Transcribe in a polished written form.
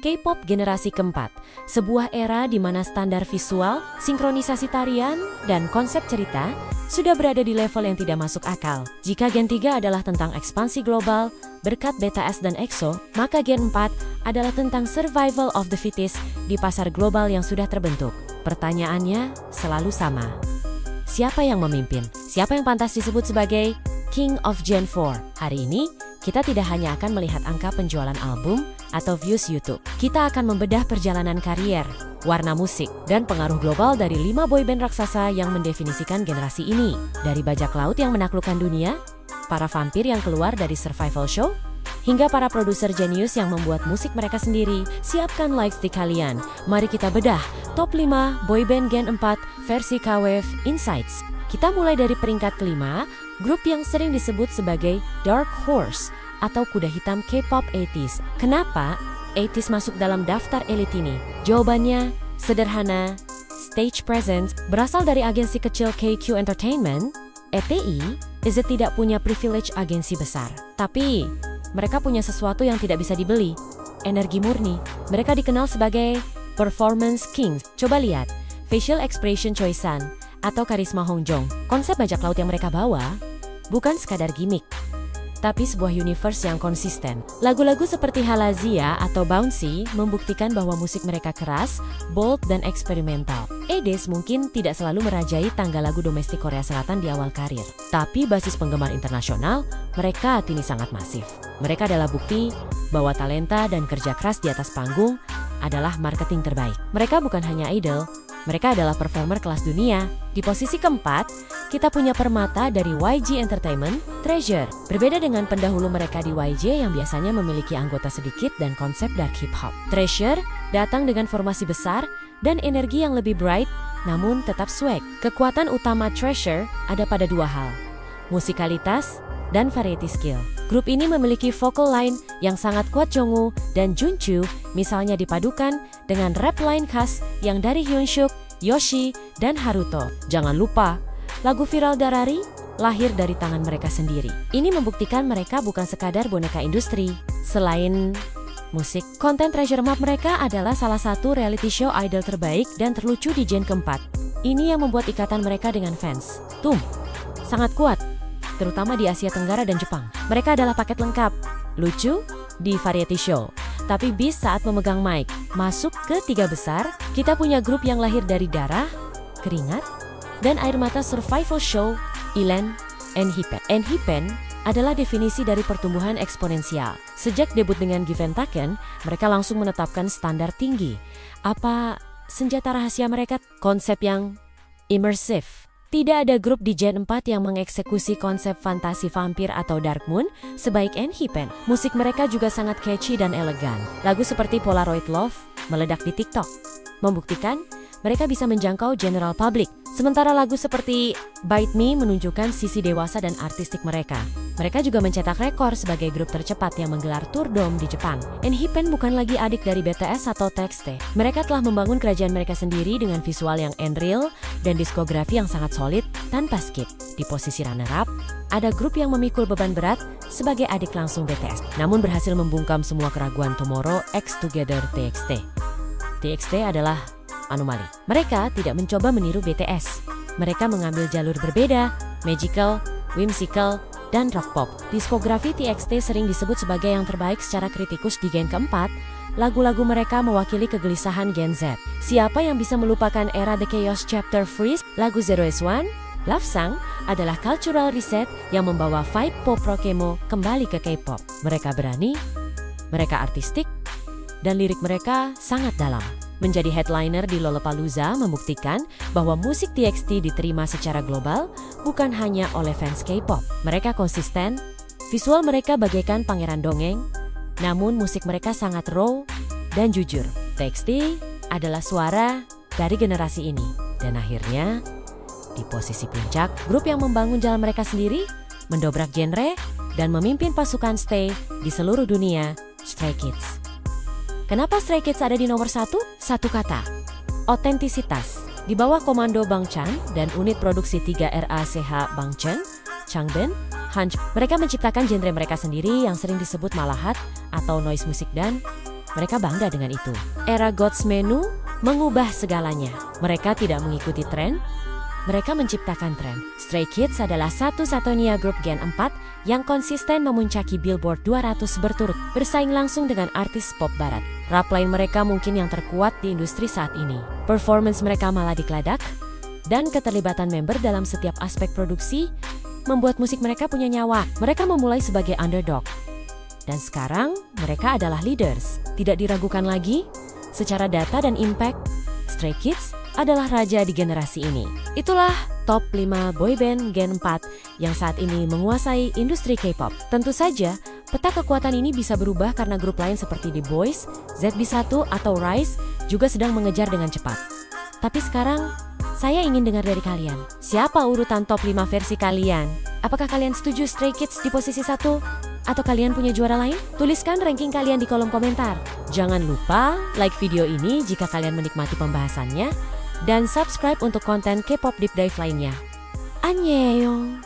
K-pop generasi keempat, sebuah era di mana standar visual, sinkronisasi tarian, dan konsep cerita sudah berada di level yang tidak masuk akal. Jika Gen 3 adalah tentang ekspansi global, berkat BTS dan EXO, maka Gen 4 adalah tentang survival of the fittest di pasar global yang sudah terbentuk. Pertanyaannya selalu sama. Siapa yang memimpin? Siapa yang pantas disebut sebagai King of Gen 4? Hari ini, kita tidak hanya akan melihat angka penjualan album atau views YouTube. Kita akan membedah perjalanan karier, warna musik, dan pengaruh global dari 5 boyband raksasa yang mendefinisikan generasi ini. Dari bajak laut yang menaklukkan dunia, para vampir yang keluar dari survival show, hingga para produser jenius yang membuat musik mereka sendiri. Siapkan lightstick kalian. Mari kita bedah top 5 boyband Gen 4 versi KWF Insights. Kita mulai dari peringkat kelima, grup yang sering disebut sebagai Dark Horse atau kuda hitam K-pop 80s. Kenapa 80s masuk dalam daftar elit ini? Jawabannya sederhana. Stage presence berasal dari agensi kecil KQ Entertainment. ETI tidak punya privilege agensi besar, tapi mereka punya sesuatu yang tidak bisa dibeli, energi murni. Mereka dikenal sebagai performance kings. Coba lihat, facial expression Choi San atau karisma Hong Jong. Konsep bajak laut yang mereka bawa bukan sekadar gimmick, tapi sebuah universe yang konsisten. Lagu-lagu seperti Halazia atau Bouncy membuktikan bahwa musik mereka keras, bold, dan eksperimental. EDES mungkin tidak selalu merajai tangga lagu domestik Korea Selatan di awal karir, tapi basis penggemar internasional mereka kini sangat masif. Mereka adalah bukti bahwa talenta dan kerja keras di atas panggung adalah marketing terbaik. Mereka bukan hanya idol, mereka adalah performer kelas dunia. Di posisi keempat, kita punya permata dari YG Entertainment, Treasure. Berbeda dengan pendahulu mereka di YG yang biasanya memiliki anggota sedikit dan konsep dark hip hop. Treasure datang dengan formasi besar dan energi yang lebih bright, namun tetap swag. Kekuatan utama Treasure ada pada dua hal, musikalitas dan variety skill. Grup ini memiliki vocal line yang sangat kuat. Jongwoo dan Junchu misalnya dipadukan dengan rap line khas yang dari Hyunsuk, Yoshi, dan Haruto. Jangan lupa, lagu viral Darari lahir dari tangan mereka sendiri. Ini membuktikan mereka bukan sekadar boneka industri. Selain musik, konten Treasure Map mereka adalah salah satu reality show idol terbaik dan terlucu di Gen keempat. Ini yang membuat ikatan mereka dengan fans sangat kuat, terutama di Asia Tenggara dan Jepang. Mereka adalah paket lengkap, lucu di variety show, tapi beast saat memegang mic. Masuk ke 3 besar, kita punya grup yang lahir dari darah, keringat, dan air mata survival show, Ilan, NHIPEN. NHIPEN adalah definisi dari pertumbuhan eksponensial. Sejak debut dengan Given Taken, mereka langsung menetapkan standar tinggi. Apa senjata rahasia mereka? Konsep yang immersive. Tidak ada grup di Gen 4 yang mengeksekusi konsep fantasi vampir atau Dark Moon sebaik NHIPEN. Musik mereka juga sangat catchy dan elegan. Lagu seperti Polaroid Love meledak di TikTok, membuktikan mereka bisa menjangkau general public. Sementara lagu seperti Bite Me menunjukkan sisi dewasa dan artistik mereka. Mereka juga mencetak rekor sebagai grup tercepat yang menggelar tour dome di Jepang. NHIPEN bukan lagi adik dari BTS atau TXT. Mereka telah membangun kerajaan mereka sendiri dengan visual yang unreal dan diskografi yang sangat solid tanpa skip. Di posisi runner-up, ada grup yang memikul beban berat sebagai adik langsung BTS, namun berhasil membungkam semua keraguan Tomorrow X Together TXT. TXT adalah anomali. Mereka tidak mencoba meniru BTS. Mereka mengambil jalur berbeda, magical, whimsical, dan rock pop. Diskografi TXT sering disebut sebagai yang terbaik secara kritikus di Gen keempat. Lagu-lagu mereka mewakili kegelisahan Gen Z. Siapa yang bisa melupakan era The Chaos Chapter Freeze? Lagu Zero is One, Love Song adalah cultural reset yang membawa vibe pop rock emo kembali ke K-pop. Mereka berani, mereka artistik, dan lirik mereka sangat dalam. Menjadi headliner di Lollapalooza membuktikan bahwa musik TXT diterima secara global bukan hanya oleh fans K-pop. Mereka konsisten, visual mereka bagaikan pangeran dongeng, namun musik mereka sangat raw dan jujur. TXT adalah suara dari generasi ini. Dan akhirnya, di posisi puncak, grup yang membangun jalan mereka sendiri, mendobrak genre, dan memimpin pasukan stay di seluruh dunia, Stray Kids. Kenapa Stray Kids ada di nomor 1? Satu kata, otentisitas. Di bawah komando Bang Chan dan unit produksi 3RACH Bang Chen, Changben, Hanj, mereka menciptakan genre mereka sendiri yang sering disebut malahat atau noise music dan mereka bangga dengan itu. Era God's Menu mengubah segalanya. Mereka tidak mengikuti tren, mereka menciptakan tren. Stray Kids adalah satu-satunya grup Gen 4 yang konsisten memuncaki Billboard 200 berturut, bersaing langsung dengan artis pop barat. Rap line mereka mungkin yang terkuat di industri saat ini. Performance mereka malah dikeladak, dan keterlibatan member dalam setiap aspek produksi membuat musik mereka punya nyawa. Mereka memulai sebagai underdog, dan sekarang mereka adalah leaders. Tidak diragukan lagi, secara data dan impact, Stray Kids adalah raja di generasi ini. Itulah top 5 boyband Gen 4 yang saat ini menguasai industri K-pop. Tentu saja, peta kekuatan ini bisa berubah karena grup lain seperti The Boys, ZB1 atau Rise juga sedang mengejar dengan cepat. Tapi sekarang, saya ingin dengar dari kalian. Siapa urutan top 5 versi kalian? Apakah kalian setuju Stray Kids di posisi 1? Atau kalian punya juara lain? Tuliskan ranking kalian di kolom komentar. Jangan lupa like video ini jika kalian menikmati pembahasannya, dan subscribe untuk konten K-pop Deep Dive lainnya. Annyeong!